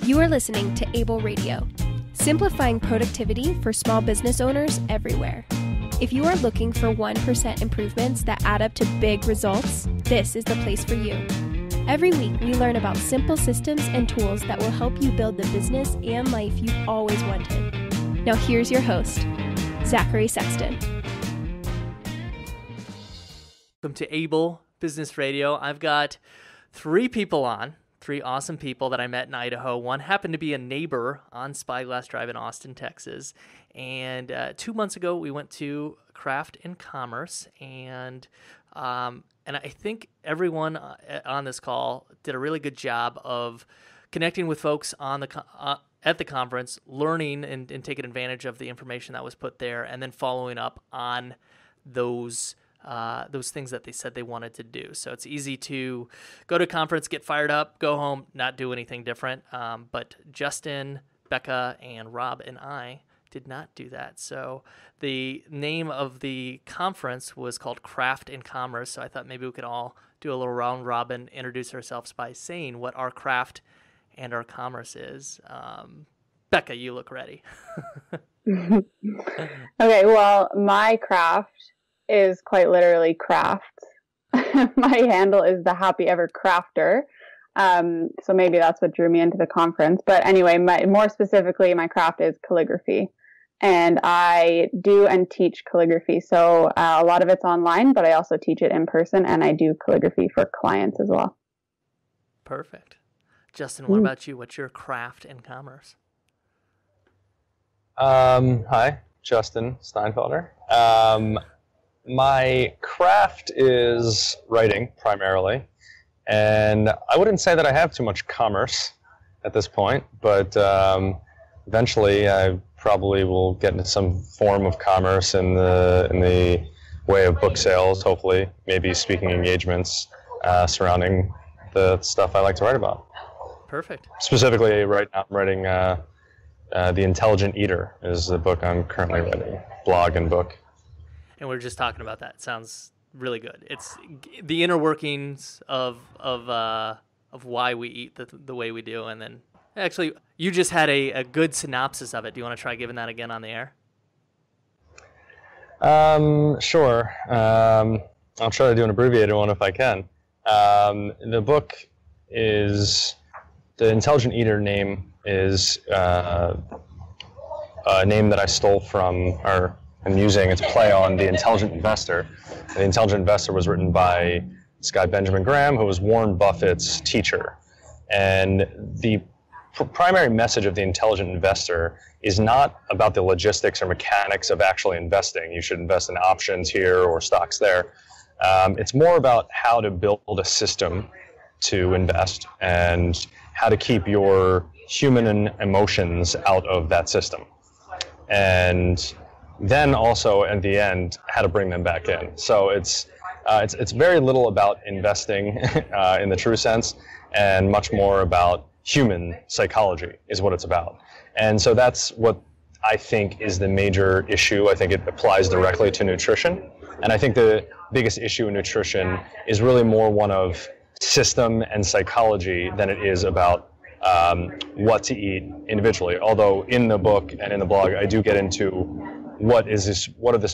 You are listening to Able Radio, simplifying productivity for small business owners everywhere. If you are looking for 1% improvements that add up to big results, this is the place for you. Every week, we learn about simple systems and tools that will help you build the business and life you've always wanted. Now here's your host, Zachary Sexton. Welcome to Able Business Radio. I've got three awesome people that I met in Idaho. One happened to be a neighbor on Spyglass Drive in Austin, Texas. And 2 months ago, we went to Craft and Commerce. And I think everyone on this call did a really good job of connecting with folks on the at the conference, learning and taking advantage of the information that was put there, and then following up on those things that they said they wanted to do. So it's easy to go to a conference, get fired up, go home, not do anything different. But Justin, Becca, and Rob and I did not do that. So the name of the conference was called Craft and Commerce. So I thought maybe we could all do a little round robin, introduce ourselves by saying what our craft and our commerce is. Becca, you look ready. Okay, well, my craft is quite literally craft. My handle is the Happy Ever Crafter. So maybe that's what drew me into the conference. But anyway, more specifically, my craft is calligraphy. And I do and teach calligraphy. So a lot of it's online, but I also teach it in person, and I do calligraphy for clients as well. Perfect. Justin, what about you? What's your craft and commerce? Hi, Justin Steinfelder. My craft is writing primarily, and I wouldn't say that I have too much commerce at this point, but eventually I probably will get into some form of commerce in the way of book sales, hopefully, maybe speaking engagements surrounding the stuff I like to write about. Perfect. Specifically, right now I'm writing The Intelligent Eater is the book I'm currently writing, blog and book. And we were just talking about that. It sounds really good. It's the inner workings of why we eat the way we do. And then, actually, you just had a good synopsis of it. Do you want to try giving that again on the air? Sure. I'll try to do an abbreviated one if I can. The book is, the Intelligent Eater name is a name that I stole from, or I'm using, it's a play on The Intelligent Investor. The Intelligent Investor was written by this guy, Benjamin Graham, who was Warren Buffett's teacher. And the primary message of The Intelligent Investor is not about the logistics or mechanics of actually investing. You should invest in options here or stocks there. It's more about how to build a system to invest and how to keep your human emotions out of that system. And then also at the end, how to bring them back in. So it's very little about investing in the true sense, and much more about human psychology is what it's about. And so that's what I think is the major issue. I think it applies directly to nutrition. And I think the biggest issue in nutrition is really more one of system and psychology than it is about what to eat individually. Although in the book and in the blog, I do get into what are the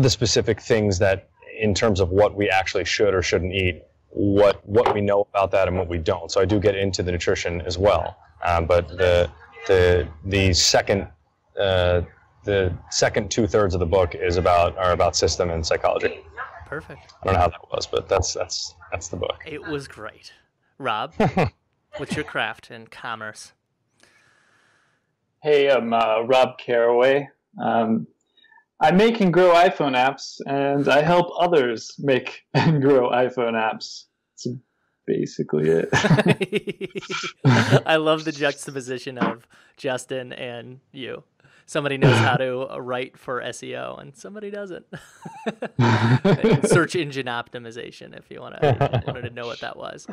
specific things that, in terms of what we actually should or shouldn't eat, what we know about that and what we don't. So I do get into the nutrition as well. But the second 2/3 of the book are about system and psychology. Perfect. I don't know how that was, but that's the book. It was great. Rob, what's your craft and commerce? Hey, I'm Rob Caraway. I make and grow iPhone apps, and I help others make and grow iPhone apps. That's basically it. I love the juxtaposition of Justin and you. Somebody knows how to write for SEO, and somebody doesn't. Search engine optimization, if you wanted to know what that was.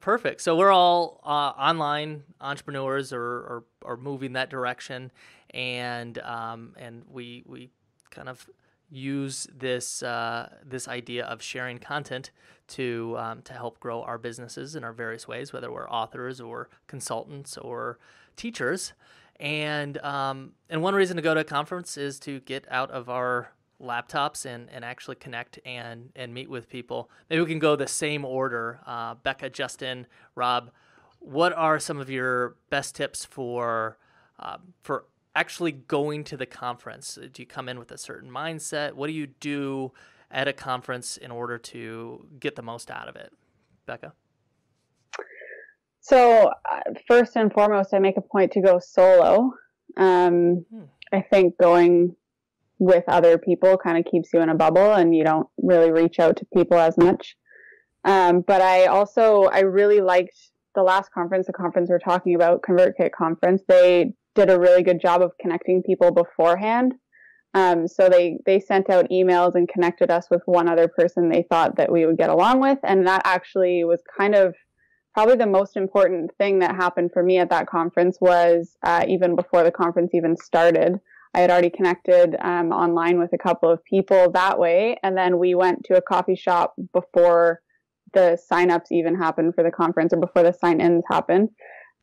Perfect. So we're all online entrepreneurs or moving that direction, and we kind of use this this idea of sharing content to help grow our businesses in our various ways, whether we're authors or consultants or teachers. And one reason to go to a conference is to get out of our laptops and actually connect and meet with people. Maybe we can go the same order. Becca, Justin, Rob, what are some of your best tips for actually going to the conference? Do you come in with a certain mindset? What do you do at a conference in order to get the most out of it? Becca? So first and foremost, I make a point to go solo. I think going with other people kind of keeps you in a bubble and you don't really reach out to people as much. But I really liked the last conference, the conference we're talking about, ConvertKit conference. They did a really good job of connecting people beforehand. So they sent out emails and connected us with one other person they thought that we would get along with. And that actually was kind of probably the most important thing that happened for me at that conference was even before the conference even started. I had already connected online with a couple of people that way. And then we went to a coffee shop before the signups even happened for the conference, or before the sign-ins happened.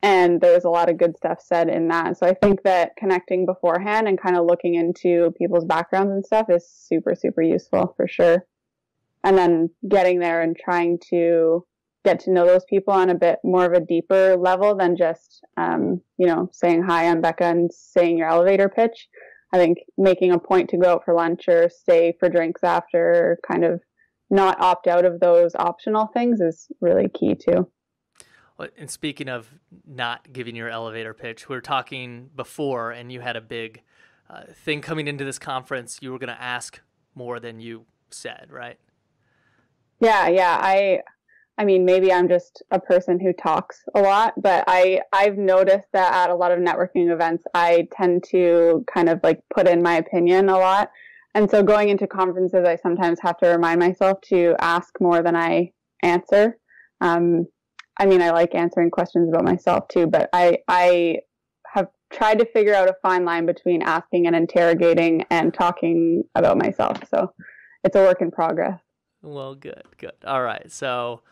And there was a lot of good stuff said in that. So I think that connecting beforehand and kind of looking into people's backgrounds and stuff is super, super useful for sure. And then getting there and trying to get to know those people on a bit more of a deeper level than just, saying, hi, I'm Becca, and saying your elevator pitch. I think making a point to go out for lunch or stay for drinks after, or kind of not opt out of those optional things is really key too. Well, and speaking of not giving your elevator pitch, we were talking before and you had a big thing coming into this conference. You were going to ask more than you said, right? Yeah. I mean, maybe I'm just a person who talks a lot, but I've noticed that at a lot of networking events, I tend to kind of like put in my opinion a lot. And so going into conferences, I sometimes have to remind myself to ask more than I answer. I mean, I like answering questions about myself too, but I have tried to figure out a fine line between asking and interrogating and talking about myself. So it's a work in progress. Well, good. All right. So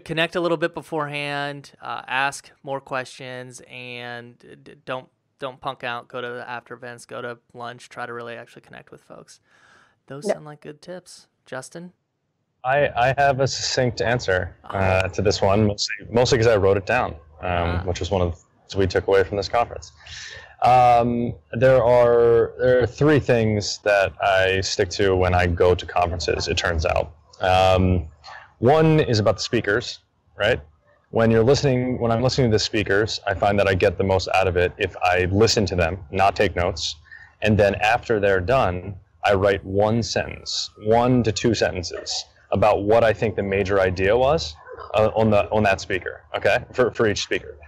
connect a little bit beforehand, ask more questions, and don't punk out. Go to the after events, go to lunch, try to really actually connect with folks. Those sound like good tips. Justin? I have a succinct answer to this one, mostly because I wrote it down, which was one of the things we took away from this conference. There are three things that I stick to when I go to conferences, it turns out. One is about the speakers, right? When I'm listening to the speakers, I find that I get the most out of it if I listen to them, not take notes, and then after they're done, I write 1 to 2 sentences about what I think the major idea was on that speaker, okay, for each speaker.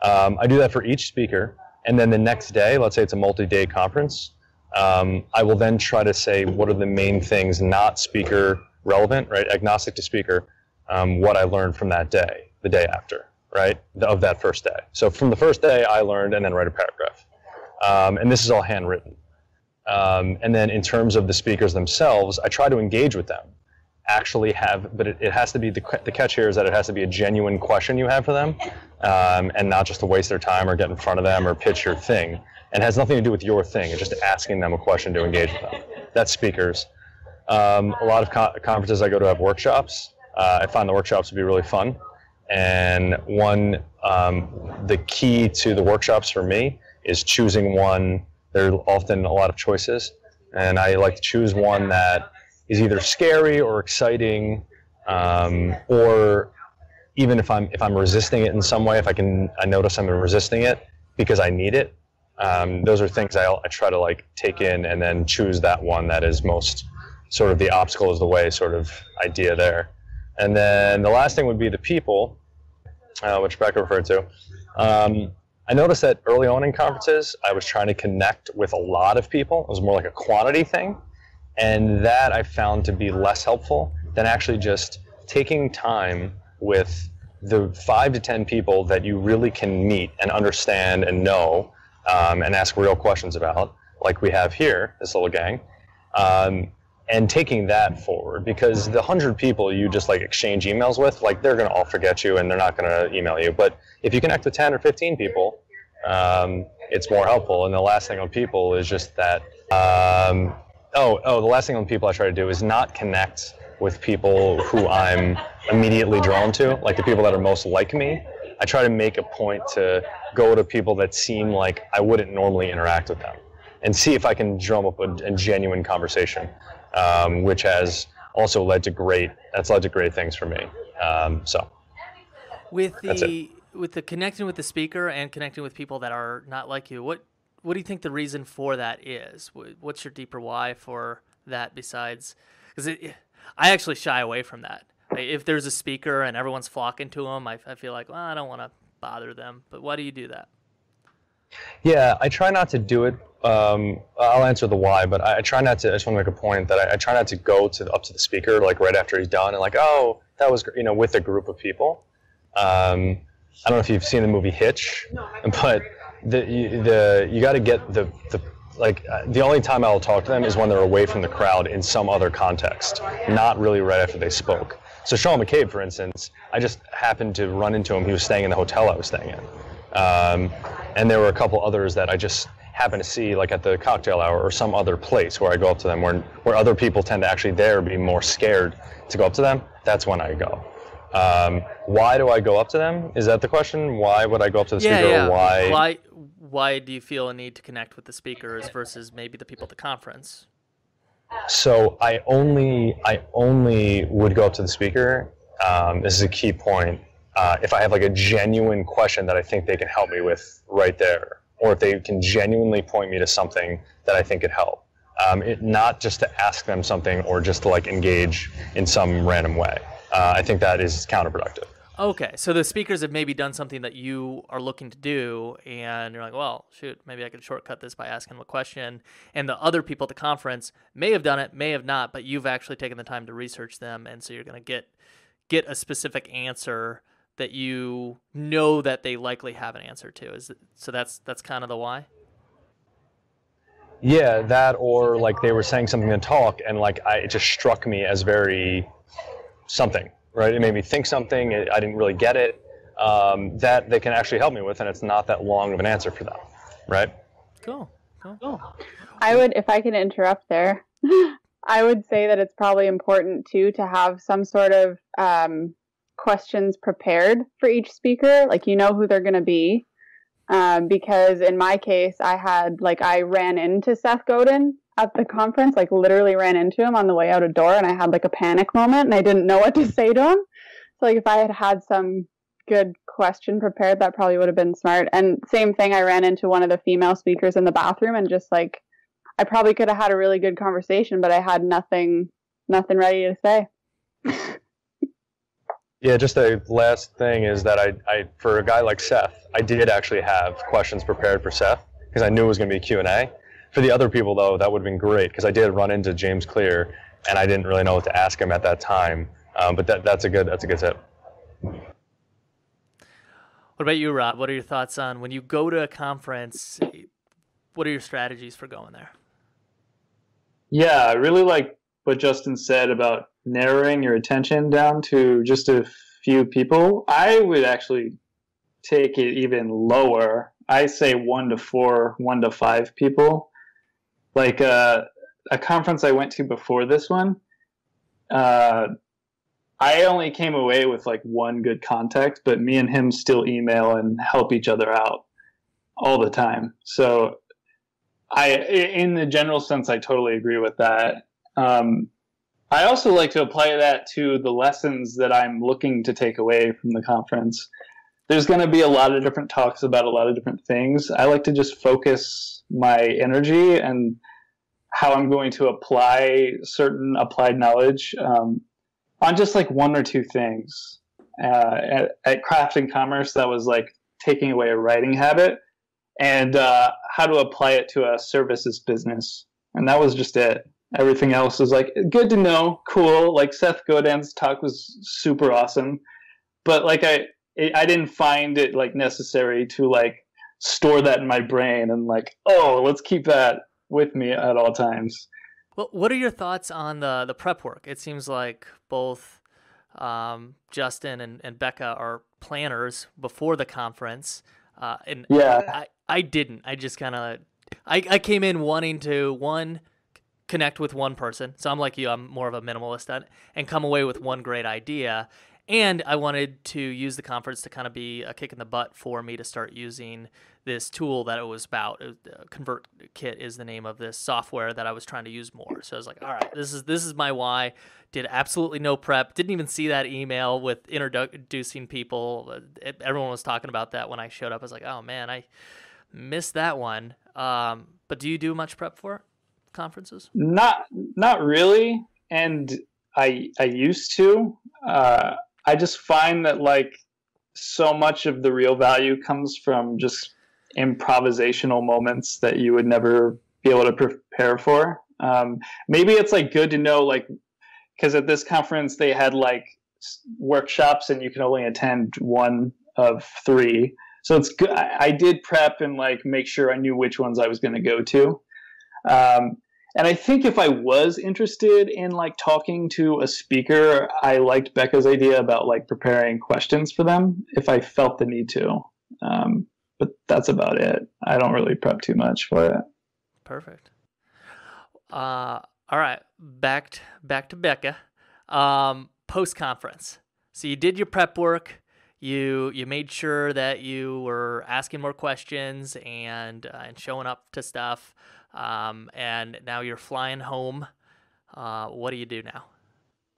I do that for each speaker, and then the next day, let's say it's a multi-day conference, I will then try to say what are the main things, not speaker relevant, right, agnostic to speaker, what I learned from that day, the day after, right, of that first day. So from the first day, I learned, and then write a paragraph. And this is all handwritten. And then in terms of the speakers themselves, I try to engage with them. But it has to be, the catch here is that it has to be a genuine question you have for them, and not just to waste their time or get in front of them or pitch your thing. And it has nothing to do with your thing. It's just asking them a question to engage with them. That's speakers. A lot of conferences I go to have workshops. I find the workshops to be really fun. And the key to the workshops for me is choosing one. There are often a lot of choices, and I like to choose one that is either scary or exciting, or even if I'm resisting it in some way, I notice I'm resisting it because I need it. Those are things I try to like take in and then choose that one that is most sort of the obstacle is the way sort of idea there. And then the last thing would be the people, which Becca referred to. I noticed that early on in conferences, I was trying to connect with a lot of people. It was more like a quantity thing. And that I found to be less helpful than actually just taking time with the 5 to 10 people that you really can meet and understand and know, and ask real questions about, like we have here, this little gang, And taking that forward, because the 100 people you just like exchange emails with, like they're going to all forget you and they're not going to email you. But if you connect with 10 or 15 people, it's more helpful. And the last thing on people is just that, the last thing on people I try to do is not connect with people who I'm immediately drawn to, like the people that are most like me. I try to make a point to go to people that seem like I wouldn't normally interact with them and see if I can drum up a genuine conversation, which has also led to great things for me. With the connecting with the speaker and connecting with people that are not like you, what do you think the reason for that is? What's your deeper why for that besides, because I actually shy away from that. If there's a speaker and everyone's flocking to them, I feel like, well, I don't want to bother them. But why do you do that? Yeah, I try not to do it. I'll answer the why, but I try not to. I just want to make a point that I try not to go up to the speaker like right after he's done and like, oh, that was, with a group of people. I don't know if you've seen the movie Hitch, but you got to get the only time I'll talk to them is when they're away from the crowd in some other context, not really right after they spoke. So Sean McCabe, for instance, I just happened to run into him. He was staying in the hotel I was staying in. And there were a couple others that I just happened to see like at the cocktail hour or some other place where I go up to them where other people tend to actually be more scared to go up to them. That's when I go. Why do I go up to them? Is that the question? Why would I go up to the speaker? Yeah. Or why do you feel a need to connect with the speakers versus maybe the people at the conference? So I only would go up to the speaker. This is a key point. If I have like a genuine question that I think they can help me with right there, or if they can genuinely point me to something that I think could help. Not just to ask them something or just to like engage in some random way. I think that is counterproductive. Okay, so the speakers have maybe done something that you are looking to do, and you're like, well, shoot, maybe I could shortcut this by asking them a question. And the other people at the conference may have done it, may have not, but you've actually taken the time to research them, and so you're going to get a specific answer that you know that they likely have an answer to. So that's kind of the why? Yeah, that, or like they were saying something in talk, and like it just struck me as very something. Right, it made me think something. I didn't really get it. That they can actually help me with, and it's not that long of an answer for them. Right? Cool. I would, if I can interrupt there, I would say that it's probably important too to have some sort of questions prepared for each speaker, like who they're going to be. Because in my case, I ran into Seth Godin at the conference, like literally ran into him on the way out a door, and I had like a panic moment and I didn't know what to say to him. So like if I had some good question prepared, that probably would have been smart. And same thing, I ran into one of the female speakers in the bathroom, and just like I probably could have had a really good conversation, but I had nothing ready to say. Yeah, just the last thing is that I for a guy like Seth, I did actually have questions prepared for Seth because I knew it was going to be Q&A. For the other people, though, that would have been great because I did run into James Clear, and I didn't really know what to ask him at that time. But that's a good tip. What about you, Rob? What are your thoughts on when you go to a conference? What are your strategies for going there? Yeah, I really like what Justin said about narrowing your attention down to just a few people. I would actually take it even lower. I say 1 to 4, 1 to 5 people. Like a conference I went to before this one, I only came away with like one good contact, but me and him still email and help each other out all the time. So in the general sense, I totally agree with that. I also like to apply that to the lessons that I'm looking to take away from the conference. There's going to be a lot of different talks about a lot of different things. I like to just focus my energy and how I'm going to apply certain applied knowledge on just like 1 or 2 things. At Craft and Commerce, that was like taking away a writing habit and how to apply it to a services business. And that was just it. Everything else is like good to know, cool. Like Seth Godin's talk was super awesome, but like I didn't find it like necessary to like store that in my brain and like, oh, let's keep that with me at all times. Well, what are your thoughts on the prep work? It seems like both Justin and Becca are planners before the conference, and Yeah. I didn't. I just kind of I came in wanting to connect with one person. So I'm like you. I'm more of a minimalist and come away with one great idea. And I wanted to use the conference to kind of be a kick in the butt for me to start using this tool that it was about. ConvertKit is the name of this software that I was trying to use more. So I was like, all right, this is my why. Did absolutely no prep. Didn't even see that email with introducing people. Everyone was talking about that when I showed up. I was like, oh man, I missed that one. But do you do much prep for conferences? Not really. And I used to. I just find that like so much of the real value comes from just improvisational moments that you would never be able to prepare for. Maybe it's like good to know, like, because at this conference they had like workshops and you can only attend one of 3. So it's good. I did prep and like make sure I knew which ones I was going to go to. And I think if I was interested in like talking to a speaker, I liked Becca's idea about like preparing questions for them if I felt the need to. But that's about it. I don't really prep too much for it. Perfect. All right, back to Becca. Post conference. So you did your prep work. You made sure that you were asking more questions and showing up to stuff. And now you're flying home. What do you do now?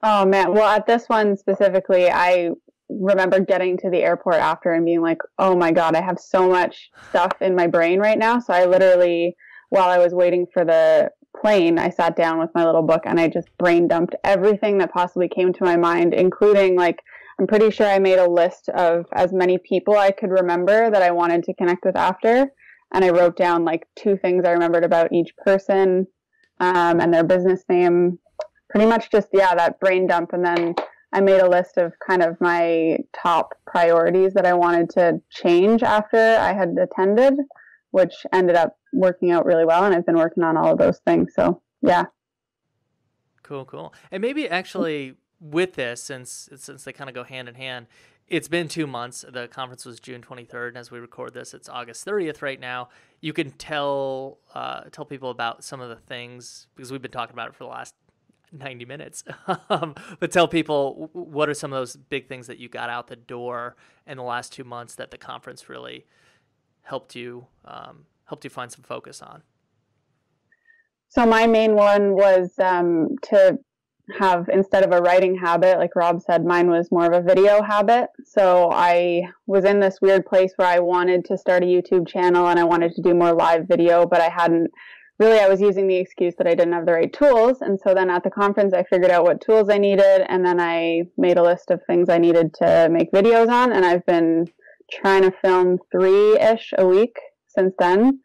Oh man. Well, at this one specifically, I remember getting to the airport after and being like, oh my God, I have so much stuff in my brain right now. So I literally, while I was waiting for the plane, I sat down with my little book and I just brain dumped everything that possibly came to my mind, including like, I'm pretty sure I made a list of as many people I could remember that I wanted to connect with after. And I wrote down like 2 things I remembered about each person, and their business name. Pretty much just, that brain dump. And then I made a list of kind of my top priorities that I wanted to change after I had attended, which ended up working out really well. And I've been working on all of those things. So, yeah. Cool. And maybe actually with this, since they kind of go hand in hand, it's been 2 months. The conference was June 23rd, and as we record this, it's August 30th right now. You can tell people about some of the things, because we've been talking about it for the last 90 minutes. But tell people, what are some of those big things that you got out the door in the last 2 months that the conference really helped you find some focus on? So my main one was to have, instead of a writing habit, like Rob said, mine was more of a video habit. So I was in this weird place where I wanted to start a YouTube channel and I wanted to do more live video, but I was using the excuse that I didn't have the right tools. And so then at the conference, I figured out what tools I needed, and then I made a list of things I needed to make videos on. And I've been trying to film 3-ish a week since then.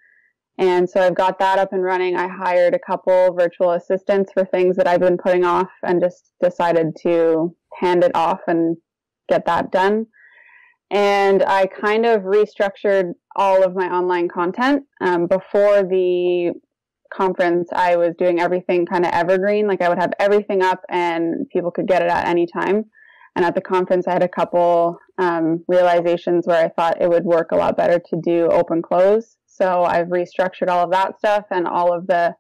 And so I've got that up and running. I hired a couple virtual assistants for things that I've been putting off and just decided to hand it off and get that done. And I kind of restructured all of my online content. Before the conference, I was doing everything kind of evergreen. Like I would have everything up and people could get it at any time. And at the conference, I had a couple realizations where I thought it would work a lot better to do open close. So I've restructured all of that stuff and all of the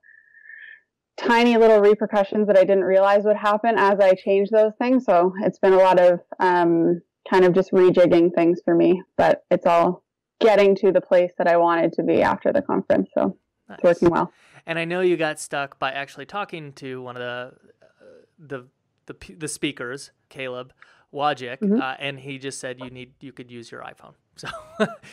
tiny little repercussions that I didn't realize would happen as I changed those things. So it's been a lot of kind of just rejigging things for me, but it's all getting to the place that I wanted to be after the conference. So nice. It's working well. And I know you got stuck by actually talking to one of the speakers, Caleb Wojcik, and he just said you could use your iPhone. So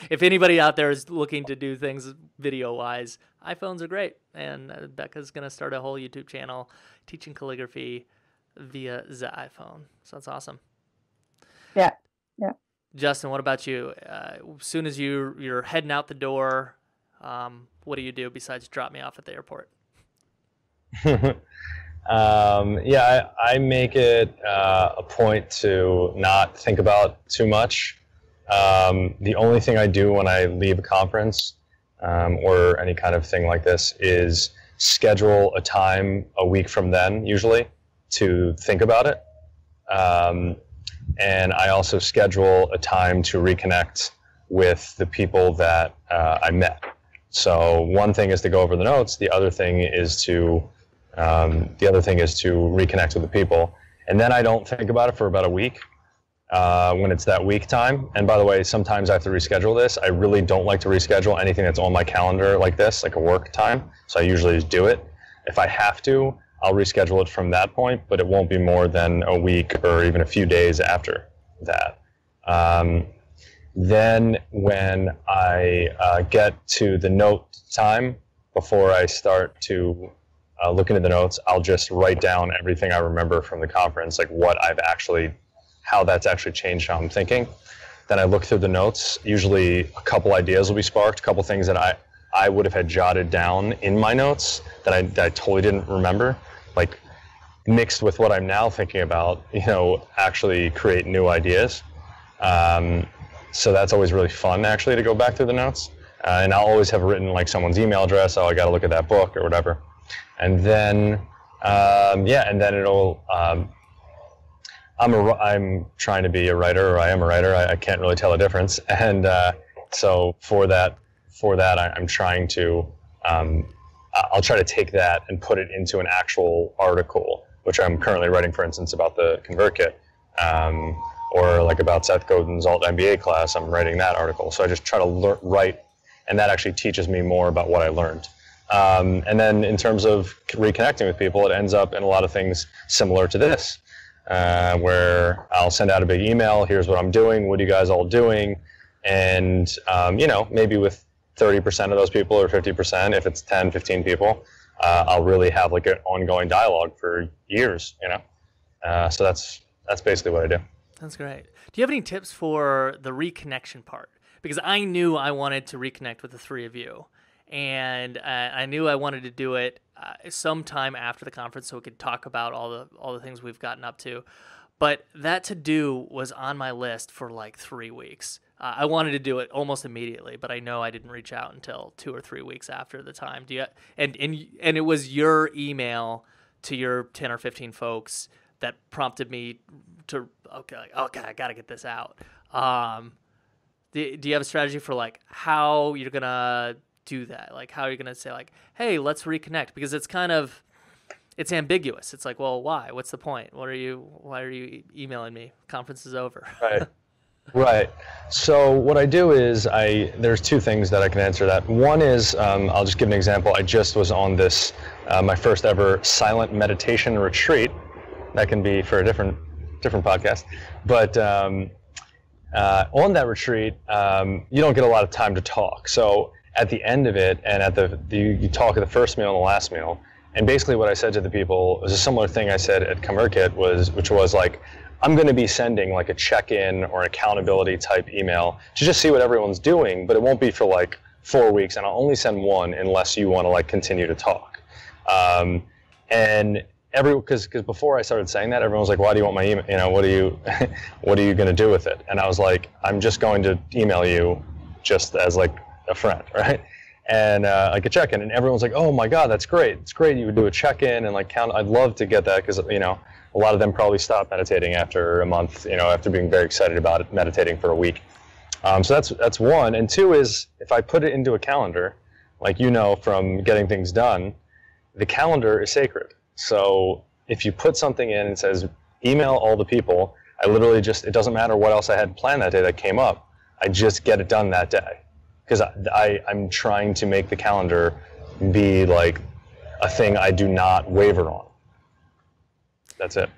if anybody out there is looking to do things video-wise, iPhones are great. And Becca's going to start a whole YouTube channel teaching calligraphy via the iPhone. So that's awesome. Yeah. Justin, what about you? As soon as you're heading out the door, what do you do besides drop me off at the airport? I make it a point to not think about too much. The only thing I do when I leave a conference or any kind of thing like this is schedule a time a week from then, usually, to think about it. And I also schedule a time to reconnect with the people that I met. So one thing is to go over the notes. The other thing is to reconnect with the people. And then I don't think about it for about a week when it's that week time. And by the way, sometimes I have to reschedule this. I really don't like to reschedule anything that's on my calendar like this, like a work time. So I usually just do it. If I have to, I'll reschedule it from that point, but it won't be more than a week or even a few days after that. Then when I get to the note time, before I start to look into the notes, I'll just write down everything I remember from the conference, like how that's actually changed how I'm thinking. Then I look through the notes. Usually a couple ideas will be sparked, a couple things that I would have had jotted down in my notes that I totally didn't remember, like mixed with what I'm now thinking about, actually create new ideas. So that's always really fun, actually, to go back through the notes. And I'll always have written like someone's email address. Oh, I got to look at that book or whatever. And then, and then it'll. I'm trying to be a writer, or I am a writer. I can't really tell a difference. And so for that, I'm trying to. I'll try to take that and put it into an actual article, which I'm currently writing, for instance, about the ConvertKit. Or like about Seth Godin's Alt MBA class, I'm writing that article. So I just try to write, and that actually teaches me more about what I learned. And then in terms of reconnecting with people, it ends up in a lot of things similar to this, where I'll send out a big email, here's what I'm doing, what are you guys all doing? And, maybe with 30% of those people or 50%, if it's 10, 15 people, I'll really have like an ongoing dialogue for years, So that's basically what I do. That's great. Do you have any tips for the reconnection part? Because I knew I wanted to reconnect with the three of you, and I knew I wanted to do it sometime after the conference so we could talk about all the things we've gotten up to. But that to do was on my list for like 3 weeks. I wanted to do it almost immediately, but I know I didn't reach out until 2 or 3 weeks after the time. And it was your email to your 10 or 15 folks that prompted me to okay, I gotta get this out. Do you have a strategy for like how you're gonna do that? Like how you're gonna say like, hey, let's reconnect? Because it's ambiguous. It's like, well, why? What's the point? Why are you emailing me? Conference is over. Right. Right. So what I do is there's two things that I can answer that. One is, I'll just give an example. I just was on this, my first ever silent meditation retreat. That can be for a different podcast. But on that retreat, you don't get a lot of time to talk. So at the end of it, and you talk at the first meal and the last meal, and basically what I said to the people was a similar thing I said at ConvertKit, which was like, I'm going to be sending like a check-in or accountability type email to just see what everyone's doing, but it won't be for like 4 weeks, and I'll only send one unless you want to like continue to talk. Because before I started saying that, everyone was like, why do you want my email? What are you going to do with it? And I was like, I'm just going to email you just as like a friend, right? And like a check-in, and everyone's like, oh my God, that's great. It's great you would do a check-in and like count. I'd love to get that because, a lot of them probably stopped meditating after a month, after being very excited about it, meditating for a week. So that's one. And two is, if I put it into a calendar, like from getting things done, the calendar is sacred. So if you put something in and it says, email all the people, I literally it doesn't matter what else I had planned that day that came up, I just get it done that day. Because I'm trying to make the calendar be like a thing I do not waver on. That's it.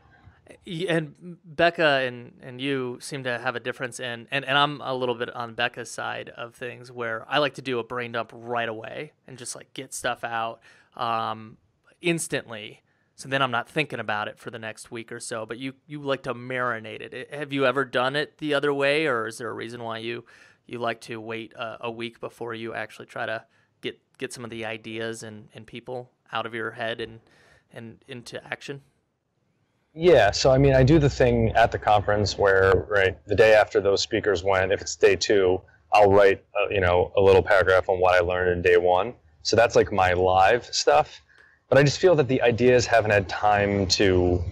And Becca and you seem to have a difference and I'm a little bit on Becca's side of things where I like to do a brain dump right away and just like get stuff out instantly. So then I'm not thinking about it for the next week or so, but you like to marinate it. Have you ever done it the other way, or is there a reason why you like to wait a week before you actually try to get some of the ideas and people out of your head and into action? Yeah, so I do the thing at the conference where, right, the day after those speakers went, if it's day 2, I'll write a little paragraph on what I learned in day 1. So that's like my live stuff. but I just feel that the ideas haven't had time to,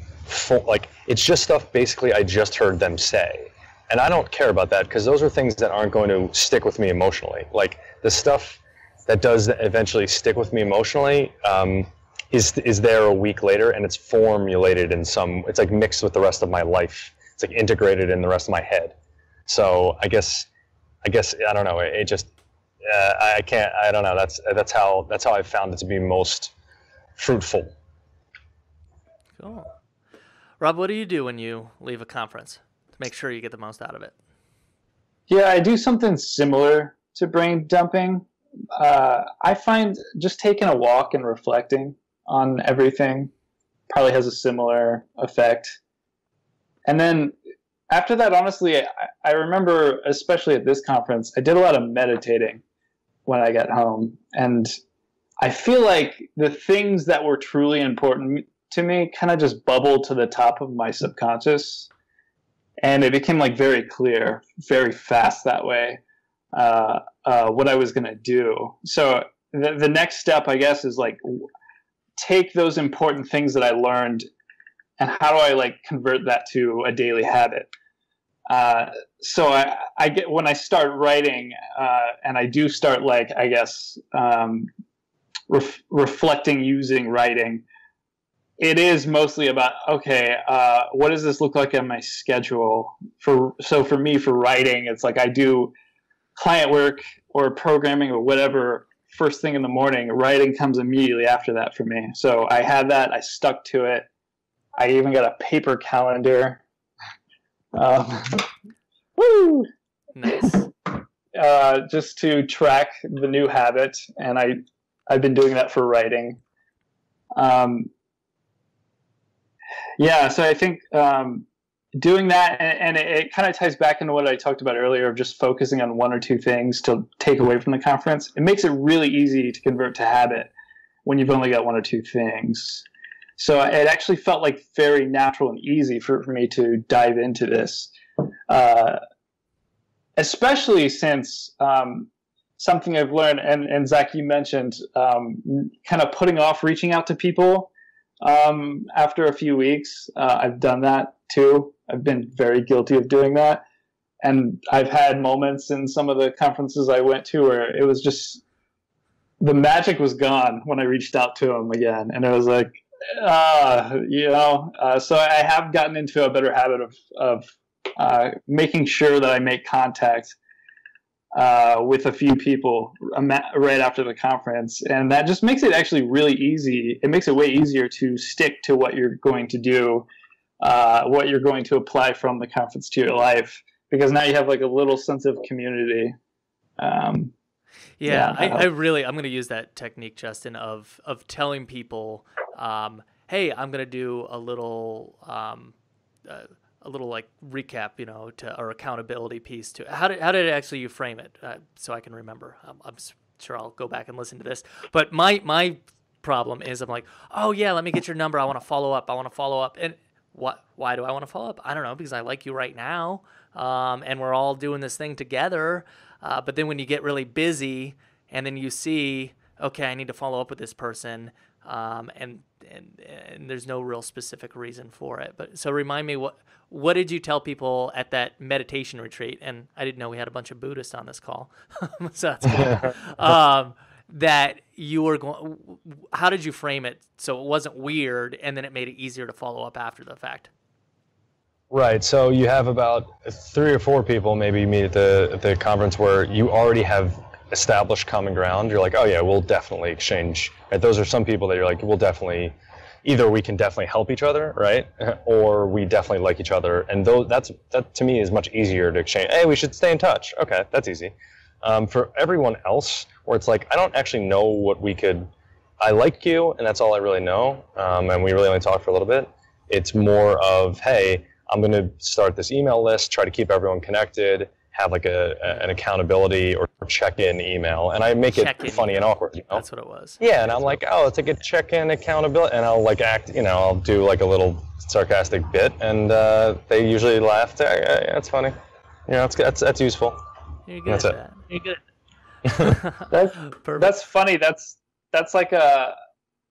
it's just stuff basically I just heard them say. And I don't care about that because those are things that aren't going to stick with me emotionally. Like the stuff that does eventually stick with me emotionally is there a week later, and it's formulated in it's like mixed with the rest of my life. It's like integrated in the rest of my head. So I guess I don't know. It just I can't. I don't know. That's how I've found it to be most fruitful. Cool. Rob, what do you do when you leave a conference to make sure you get the most out of it? Yeah, I do something similar to brain dumping. I find just taking a walk and reflecting on everything probably has a similar effect. And then after that, honestly, I remember, especially at this conference, I did a lot of meditating when I got home. And I feel like the things that were truly important to me kind of just bubbled to the top of my subconscious. And it became like very clear, very fast that way, what I was going to do. So the next step, I guess, is like take those important things that I learned and how do I like convert that to a daily habit? So I get, when I start writing, and I do start like, I guess, reflecting using writing, it is mostly about, okay, what does this look like on my schedule? So for me, for writing, it's like I do client work or programming or whatever first thing in the morning. Writing comes immediately after that for me. So I had that. I stuck to it. I even got a paper calendar. Woo! Nice. Just to track the new habit, and I've been doing that for writing. Yeah, so I think doing that, and it kind of ties back into what I talked about earlier of just focusing on one or two things to take away from the conference. It makes it really easy to convert to habit when you've only got one or two things. So it actually felt like very natural and easy for me to dive into this, especially since something I've learned, and Zach, you mentioned kind of putting off reaching out to people after a few weeks. I've done that too. I've been very guilty of doing that. And I've had moments in some of the conferences I went to where it was just, the magic was gone when I reached out to them again. And it was like, so I have gotten into a better habit of making sure that I make contact with a few people right after the conference. And that just makes it actually really easy. It makes it way easier to stick to what you're going to do, what you're going to apply from the conference to your life, because now you have like a little sense of community. I'm going to use that technique, Justin, of telling people, hey, I'm going to do a little like recap, or accountability piece to how did actually you frame it, so I can remember. I'm sure I'll go back and listen to this. But my problem is I'm like, oh yeah, let me get your number. I want to follow up. And why do I want to follow up? I don't know, because I like you right now, and we're all doing this thing together. But then when you get really busy and then you see, okay, I need to follow up with this person, and there's no real specific reason for it. But so remind me, what did you tell people at that meditation retreat? And I didn't know we had a bunch of Buddhists on this call, so that's cool. That you were going. How did you frame it so it wasn't weird, and then it made it easier to follow up after the fact? Right. So you have about 3 or 4 people maybe meet at the conference where you already have established common ground. You're like, oh yeah, we'll definitely exchange. Right? Those are some people that you're like, we'll definitely, either we can definitely help each other, right, or we definitely like each other. And that to me is much easier to exchange. Hey, we should stay in touch. Okay, that's easy. For everyone else, where it's like, I don't actually know what we could. I like you, and that's all I really know. And we really only talk for a little bit. It's more of, hey, I'm going to start this email list, try to keep everyone connected, have like an accountability or check-in email, and I make it funny and awkward. That's what it was. Yeah, and I'm like, oh, it's like a check-in accountability, and I'll like act, I'll do like a little sarcastic bit, and they usually laugh. Yeah, it's funny. That's useful. You're good at that. You're good. That's funny. That's like a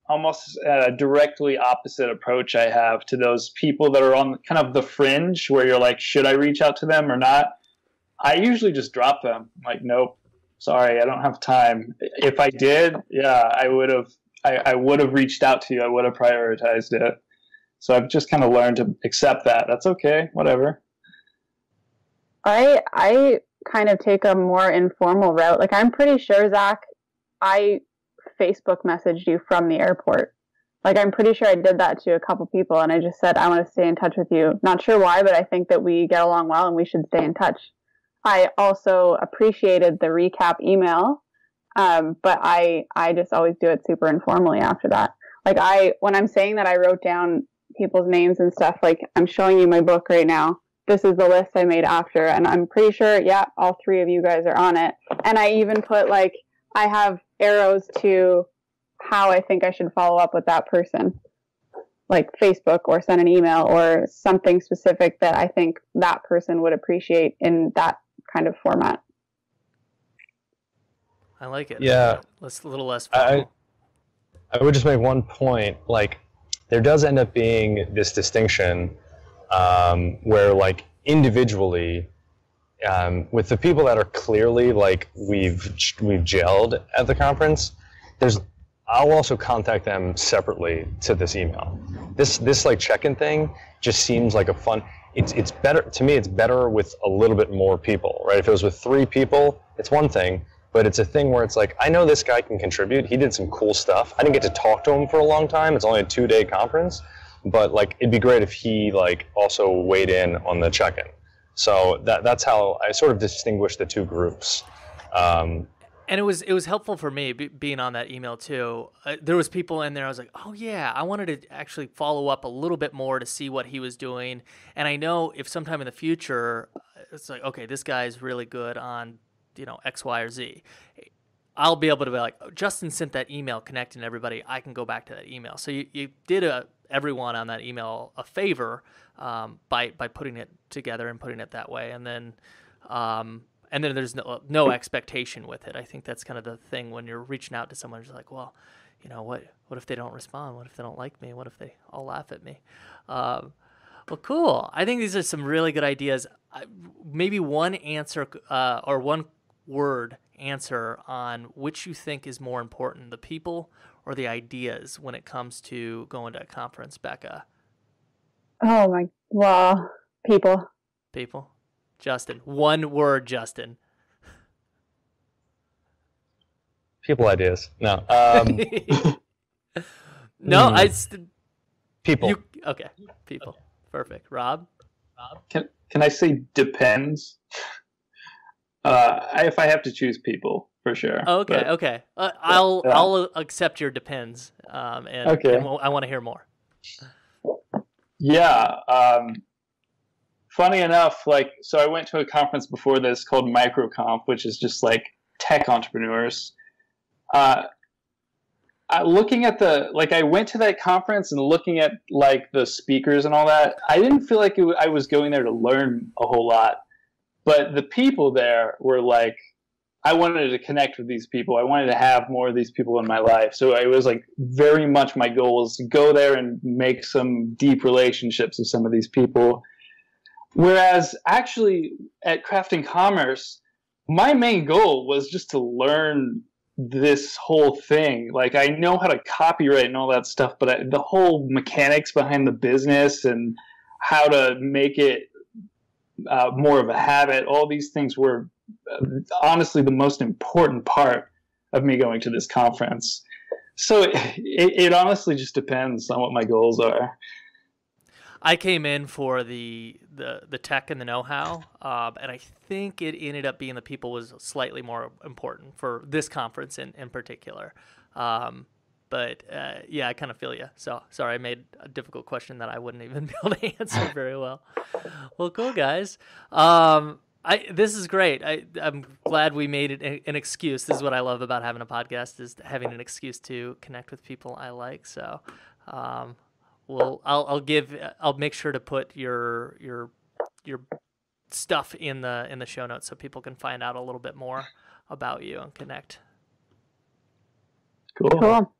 almost a directly opposite approach I have to those people that are on kind of the fringe where you're like, should I reach out to them or not? I usually just drop them. I'm like, nope, sorry, I don't have time. If I did, yeah, I would have. I would have reached out to you. I would have prioritized it. So I've just kind of learned to accept that. That's okay. Whatever. I kind of take a more informal route. Like, I'm pretty sure, Zach, I Facebook messaged you from the airport. Like, I'm pretty sure I did that to a couple people, and I just said, I want to stay in touch with you. Not sure why, but I think that we get along well and we should stay in touch. I also appreciated the recap email, but I just always do it super informally after that. Like, when I'm saying that I wrote down people's names and stuff, like, I'm showing you my book right now. This is the list I made after, and I'm pretty sure, yeah, all three of you guys are on it. And I even put, like, I have arrows to how I think I should follow up with that person, like Facebook or send an email or something specific that I think that person would appreciate in that kind of format. I like it. Yeah. Let's a little less formal. I would just make one point. Like, there does end up being this distinction where, like, individually, with the people that are clearly, like, we've gelled at the conference, I'll also contact them separately to this email. This like check-in thing just seems like a fun. It's better to me. It's better with a little bit more people, right? If it was with 3 people, it's one thing, but it's a thing where it's like, I know this guy can contribute. He did some cool stuff. I didn't get to talk to him for a long time. It's only a 2-day conference, but like it'd be great if he like also weighed in on the check-in. So that's how I sort of distinguish the two groups. And it was helpful for me being on that email too. There was people in there. I was like, oh yeah, I wanted to actually follow up a little bit more to see what he was doing. And I know if sometime in the future, it's like, okay, this guy's really good on, X, Y, or Z. I'll be able to be like, oh, Justin sent that email connecting everybody. I can go back to that email. So you did everyone on that email a favor by putting it together and putting it that way. And then there's no expectation with it. I think that's kind of the thing when you're reaching out to someone who's like, well, what if they don't respond? What if they don't like me? What if they all laugh at me? Well, cool. I think these are some really good ideas. Maybe one answer or one word answer on which you think is more important, the people or the ideas when it comes to going to a conference, Becca? Well, people. People. Justin, one word, Justin. People ideas. No. No, people. Okay, people. Perfect. Rob? Can I say depends? If I have to choose people, for sure. Okay. I'll accept your depends. Okay. And I want to hear more. Yeah. Funny enough, so I went to a conference before this called MicroConf, which is just like tech entrepreneurs. Looking at I went to that conference and looking at the speakers and all that, I didn't feel like I was going there to learn a whole lot. But the people there were I wanted to connect with these people. I wanted to have more of these people in my life. So it was very much my goal was to go there and make some deep relationships with some of these people. Whereas actually at Crafting Commerce, my main goal was just to learn this whole thing. I know how to copyright and all that stuff, but the whole mechanics behind the business and how to make it more of a habit, all these things were honestly the most important part of me going to this conference. So it honestly just depends on what my goals are. I came in for the tech and the know-how, and I think it ended up being the people was slightly more important for this conference in particular. But I kind of feel you. So sorry, I made a difficult question that I wouldn't even be able to answer very well. Well, cool, guys. This is great. I'm glad we made it an excuse. This is what I love about having a podcast, is having an excuse to connect with people I like. So, I'll make sure to put your stuff in the show notes so people can find out a little bit more about you and connect. Cool.